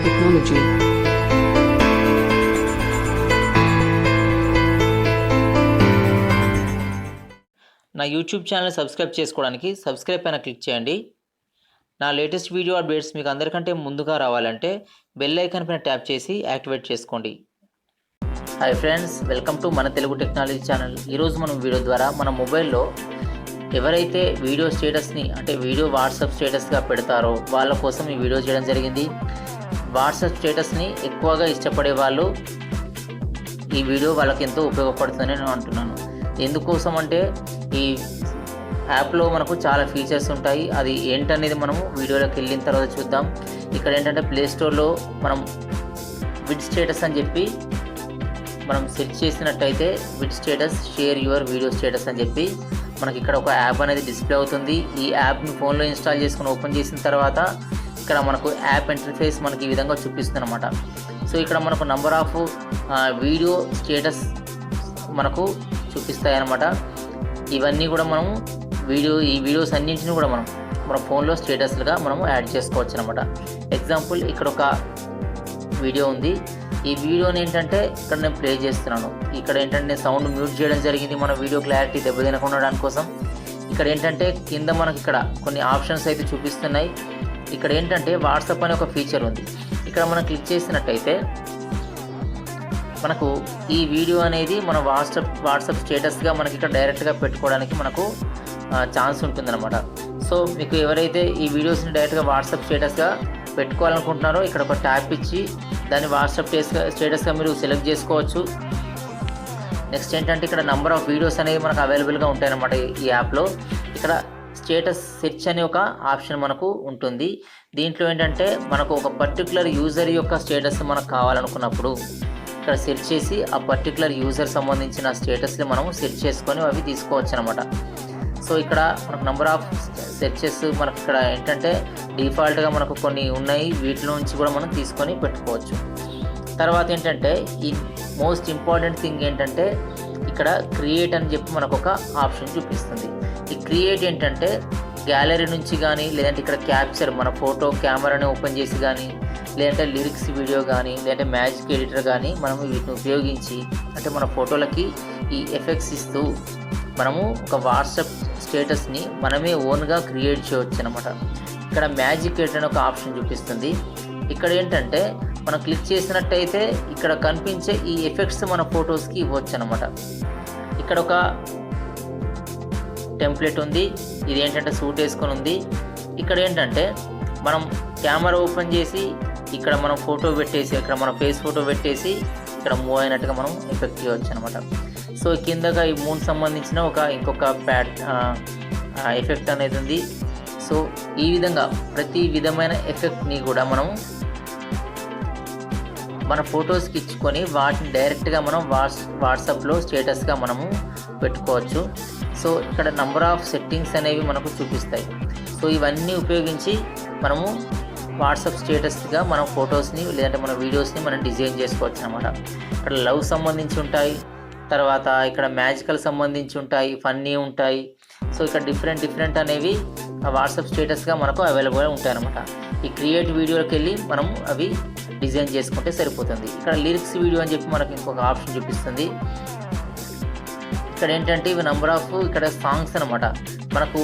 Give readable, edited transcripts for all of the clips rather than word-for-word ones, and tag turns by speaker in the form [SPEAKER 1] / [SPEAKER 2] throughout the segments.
[SPEAKER 1] technology.
[SPEAKER 2] నా YouTube channel subscribe చేసుకోవడానికి subscribe పైన క్లిక్ చేయండి. నా లేటెస్ట్ వీడియో అప్డేట్స్ మీకు అందరికంటే ముందుగా రావాలంటే బెల్ ఐకాన్ పైన ట్యాప్ చేసి యాక్టివేట్ చేసుకోండి. హాయ్ ఫ్రెండ్స్, వెల్కమ్ టు మన తెలుగు టెక్నాలజీ ఛానల్. ఈరోజు మనం వీడియో ద్వారా మన మొబైల్లో ఎవరైతే వీడియో స్టేటస్ని అంటే వీడియో వాట్సాప్ స్టేటస్గా పెడతారో వాళ్ళ కోసం ఈ వీడియో చేయడం జరిగింది. వాట్సాప్ స్టేటస్ని ఎక్కువగా ఇష్టపడే వాళ్ళు ఈ వీడియో వాళ్ళకి ఎంతో ఉపయోగపడుతుందని నేను అంటున్నాను. ఎందుకోసం అంటే ఈ యాప్లో మనకు చాలా ఫీచర్స్ ఉంటాయి. అది ఏంటనేది మనము వీడియోలోకి వెళ్ళిన తర్వాత చూద్దాం. ఇక్కడ ఏంటంటే ప్లేస్టోర్లో మనం విడ్స్టాటస్ అని చెప్పి మనం సెర్చ్ చేసినట్టయితే విడ్స్టాటస్ షేర్ యువర్ వీడియో స్టేటస్ అని చెప్పి మనకి ఇక్కడ ఒక యాప్ అనేది డిస్ప్లే అవుతుంది. ఈ యాప్ని ఫోన్లో ఇన్స్టాల్ చేసుకుని ఓపెన్ చేసిన తర్వాత ఇక్కడ మనకు యాప్ ఇంటర్ఫేస్ మనకి ఈ విధంగా చూపిస్తుంది అనమాట. సో ఇక్కడ మనకు నంబర్ ఆఫ్ వీడియో స్టేటస్ మనకు చూపిస్తాయి అన్నమాట. ఇవన్నీ కూడా మనము ఈ వీడియోస్ అన్నింటినీ కూడా మన ఫోన్లో స్టేటస్లుగా మనము యాడ్ చేసుకోవచ్చు అనమాట. ఎగ్జాంపుల్ ఇక్కడ ఒక వీడియో ఉంది. ఈ వీడియోని ఏంటంటే ఇక్కడ నేను ప్లే చేస్తున్నాను. ఇక్కడ ఏంటంటే నేను సౌండ్ మ్యూట్ చేయడం జరిగింది మన వీడియో క్లారిటీ దెబ్బతినకుండా దానికోసం. ఇక్కడ ఏంటంటే కింద మనకి ఇక్కడ కొన్ని ఆప్షన్స్ అయితే చూపిస్తున్నాయి. ఇక్కడ ఏంటంటే వాట్సాప్ అనే ఒక ఫీచర్ ఉంది. ఇక్కడ మనం క్లిక్ చేసినట్టయితే మనకు ఈ వీడియో అనేది మన వాట్సాప్ స్టేటస్గా మనకి ఇక్కడ డైరెక్ట్గా పెట్టుకోవడానికి మనకు ఛాన్స్ ఉంటుందన్నమాట. సో మీకు ఎవరైతే ఈ వీడియోస్ని డైరెక్ట్గా వాట్సాప్ స్టేటస్గా పెట్టుకోవాలనుకుంటున్నారో ఇక్కడ ఒక ట్యాప్ ఇచ్చి దాన్ని వాట్సాప్ స్టేటస్గా మీరు సెలెక్ట్ చేసుకోవచ్చు. నెక్స్ట్ ఏంటంటే ఇక్కడ నంబర్ ఆఫ్ వీడియోస్ అనేవి మనకు అవైలబుల్గా ఉంటాయన్నమాట ఈ యాప్లో. ఇక్కడ స్టేటస్ సెర్చ్ అనే ఒక ఆప్షన్ మనకు ఉంటుంది. దీంట్లో ఏంటంటే మనకు ఒక పర్టికులర్ యూజర్ యొక్క స్టేటస్ మనకు కావాలనుకున్నప్పుడు ఇక్కడ సెర్చ్ చేసి ఆ పర్టికులర్ యూజర్ సంబంధించిన స్టేటస్ని మనము సెర్చ్ చేసుకొని అవి తీసుకోవచ్చు అనమాట. సో ఇక్కడ మనకు నెంబర్ ఆఫ్ సెర్చెస్ మనకు ఇక్కడ ఏంటంటే డిఫాల్ట్గా మనకు కొన్ని ఉన్నాయి. వీటిలో నుంచి కూడా మనం తీసుకొని పెట్టుకోవచ్చు. తర్వాత ఏంటంటే ఈ మోస్ట్ ఇంపార్టెంట్ థింగ్ ఏంటంటే ఇక్కడ క్రియేట్ అని చెప్పి మనకు ఒక ఆప్షన్ చూపిస్తుంది. ఈ క్రియేట్ ఏంటంటే గ్యాలరీ నుంచి కానీ లేదంటే ఇక్కడ క్యాప్చర్ మన ఫోటో కెమెరాని ఓపెన్ చేసి కానీ లేదంటే లిరిక్స్ వీడియో కానీ లేదంటే మ్యాజిక్ ఎడిటర్ కానీ మనము వీటిని ఉపయోగించి అంటే మన ఫోటోలకి ఈ ఎఫెక్ట్స్ ఇస్తూ మనము ఒక వాట్సాప్ స్టేటస్ని మనమే ఓన్గా క్రియేట్ చేయవచ్చు అనమాట. ఇక్కడ మ్యాజిక్ ఎడిటర్ అనే ఒక ఆప్షన్ చూపిస్తుంది. ఇక్కడ ఏంటంటే మనం క్లిక్ చేసినట్టయితే ఇక్కడ కనిపించే ఈ ఎఫెక్ట్స్ మన ఫొటోస్కి ఇవ్వచ్చు అనమాట. ఇక్కడ ఒక టెంప్లెట్ ఉంది. ఇది ఏంటంటే సూట్ వేసుకొని ఉంది. ఇక్కడ ఏంటంటే మనం కెమెరా ఓపెన్ చేసి ఇక్కడ మనం ఫోటో పెట్టేసి ఇక్కడ మన ఫేస్ ఫోటో పెట్టేసి ఇక్కడ మూవ్ అయినట్టుగా మనం ఎఫెక్ట్ చేయవచ్చు అనమాట. సో కిందగా ఈ మూన్ సంబంధించిన ఇంకొక ఎఫెక్ట్ అనేది ఉంది. సో ఈ విధంగా ప్రతి విధమైన ఎఫెక్ట్ని కూడా మనం మన ఫొటోస్కి ఇచ్చుకొని వాటిని డైరెక్ట్గా మనం వాట్సాప్లో స్టేటస్గా మనము పెట్టుకోవచ్చు. సో ఇక్కడ నంబర్ ఆఫ్ సెట్టింగ్స్ అనేవి మనకు చూపిస్తాయి. సో ఇవన్నీ ఉపయోగించి మనము వాట్సాప్ స్టేటస్గా మనం ఫొటోస్ని లేదంటే మన వీడియోస్ని మనం డిజైన్ చేసుకోవచ్చు అనమాట. ఇక్కడ లవ్ సంబంధించి ఉంటాయి, తర్వాత ఇక్కడ మ్యాజికల్ సంబంధించి ఉంటాయి, ఫన్నీ ఉంటాయి. సో ఇక్కడ డిఫరెంట్ అనేవి వాట్సాప్ స్టేటస్గా మనకు అవైలబుల్గా ఉంటాయి అనమాట. ఈ క్రియేట్ వీడియోకి వెళ్ళి మనం అవి డిజైన్ చేసుకుంటే సరిపోతుంది. ఇక్కడ లిరిక్స్ వీడియో అని చెప్పి మనకు ఇంకొక ఆప్షన్ చూపిస్తుంది. ఇక్కడ ఏంటంటే ఇవి నంబర్ ఆఫ్ ఇక్కడ సాంగ్స్ అనమాట. మనకు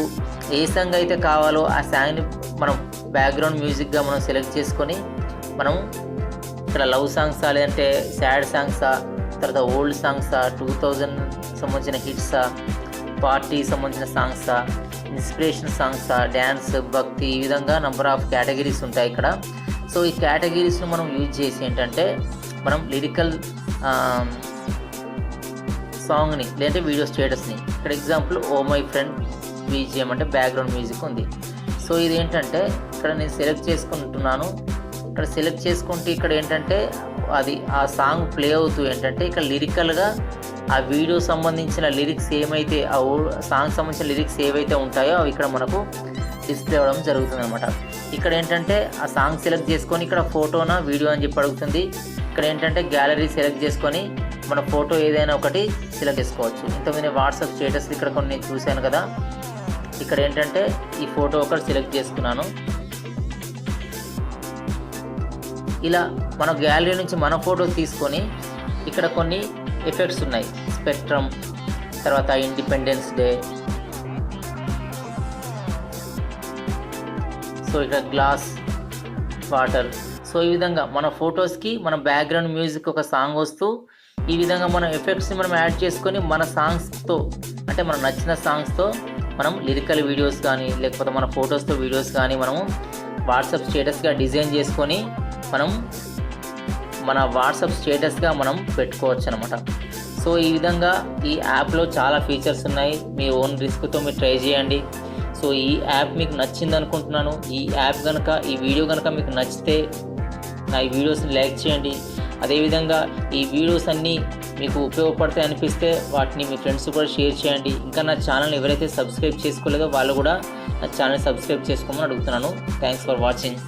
[SPEAKER 2] ఏ సాంగ్ అయితే కావాలో ఆ సాంగ్ని మనం బ్యాక్గ్రౌండ్ మ్యూజిక్గా మనం సెలెక్ట్ చేసుకొని మనం ఇక్కడ లవ్ సాంగ్సా లేదంటే సాడ్ సాంగ్సా తర్వాత ఓల్డ్ సాంగ్సా 2000 సంబంధించిన హిట్సా పార్టీ సంబంధించిన సాంగ్సా ఇన్స్పిరేషన్ సాంగ్సా డ్యాన్స్ భక్తి ఈ విధంగా నంబర్ ఆఫ్ కేటగిరీస్ ఉంటాయి ఇక్కడ. సో ఈ కేటగిరీస్ను మనం యూజ్ చేసి ఏంటంటే మనం లిరికల్ సాంగ్ని లేదంటే వీడియో స్టేటస్ని ఇక్కడ example oh my friend BGM అంటే బ్యాక్గ్రౌండ్ మ్యూజిక్ ఉంది. సో ఇది ఏంటంటే ఇక్కడ నేను సెలెక్ట్ చేసుకుంటున్నాను. ఇక్కడ సెలెక్ట్ చేసుకుంటే ఇక్కడ ఏంటంటే అది ఆ సాంగ్ ప్లే అవుతూ ఏంటంటే ఇక్కడ లిరికల్గా ఆ వీడియో సంబంధించిన లిరిక్స్ ఏమైతే ఆ సాంగ్ సంబంధించిన లిరిక్స్ ఏవైతే ఉంటాయో అవి ఇక్కడ మనకు డిస్ప్లే అవ్వడం జరుగుతుంది అనమాట. ఇక్కడ ఏంటంటే ఆ సాంగ్ సెలెక్ట్ చేసుకొని ఇక్కడ ఫోటోనా వీడియో అని చెప్పి అడుగుతుంది. ఇక్కడ ఏంటంటే గ్యాలరీ సెలెక్ట్ చేసుకొని మన ఫోటో ఏదైనా ఒకటి సెలెక్ట్ చేసుకోవచ్చు. ఇంతకుముందు వాట్సాప్ స్టేటస్ ఇక్కడ కొన్ని నేను చూశాను కదా. ఇక్కడ ఏంటంటే ఈ ఫోటో ఒకటి సెలెక్ట్ చేసుకున్నాను. ఇలా మన గ్యాలరీ నుంచి మన ఫోటోస్ తీసుకొని ఇక్కడ కొన్ని ఎఫెక్ట్స్ ఉన్నాయి, స్పెక్ట్రమ్, తర్వాత ఇండిపెండెన్స్ డే, సో ఇక్కడ గ్లాస్ వాటర్. సో ఈ విధంగా మన ఫొటోస్కి మన బ్యాక్గ్రౌండ్ మ్యూజిక్ ఒక సాంగ్ వస్తూ ఈ విధంగా మన ఎఫెక్ట్స్ని మనం యాడ్ చేసుకొని మన సాంగ్స్తో అంటే మనకు నచ్చిన సాంగ్స్తో మనం లిరికల్ వీడియోస్ కానీ లేకపోతే మన ఫొటోస్తో వీడియోస్ కానీ మనము వాట్సాప్ స్టేటస్గా డిజైన్ చేసుకొని మనం మన వాట్సాప్ స్టేటస్గా మనం పెట్టుకోవచ్చు అనమాట. సో ఈ విధంగా ఈ యాప్లో చాలా ఫీచర్స్ ఉన్నాయి, మీ ఓన్ రిస్క్తో మీరు ట్రై చేయండి. సో ఈ యాప్ మీకు నచ్చింది అనుకుంటున్నాను. ఈ యాప్ కనుక ఈ వీడియో కనుక మీకు నచ్చితే నా ఈ వీడియోస్ని లైక్ చేయండి. అదేవిధంగా ఈ వీడియోస్ అన్నీ మీకు ఉపయోగపడతాయి అనిపిస్తే వాటిని మీ ఫ్రెండ్స్ కూడా షేర్ చేయండి. ఇంకా నా ఛానల్ని ఎవరైతే సబ్స్క్రైబ్ చేసుకోలేదో వాళ్ళు కూడా నా ఛానల్ సబ్స్క్రైబ్ చేసుకోమని అడుగుతున్నాను. Thanks for watching.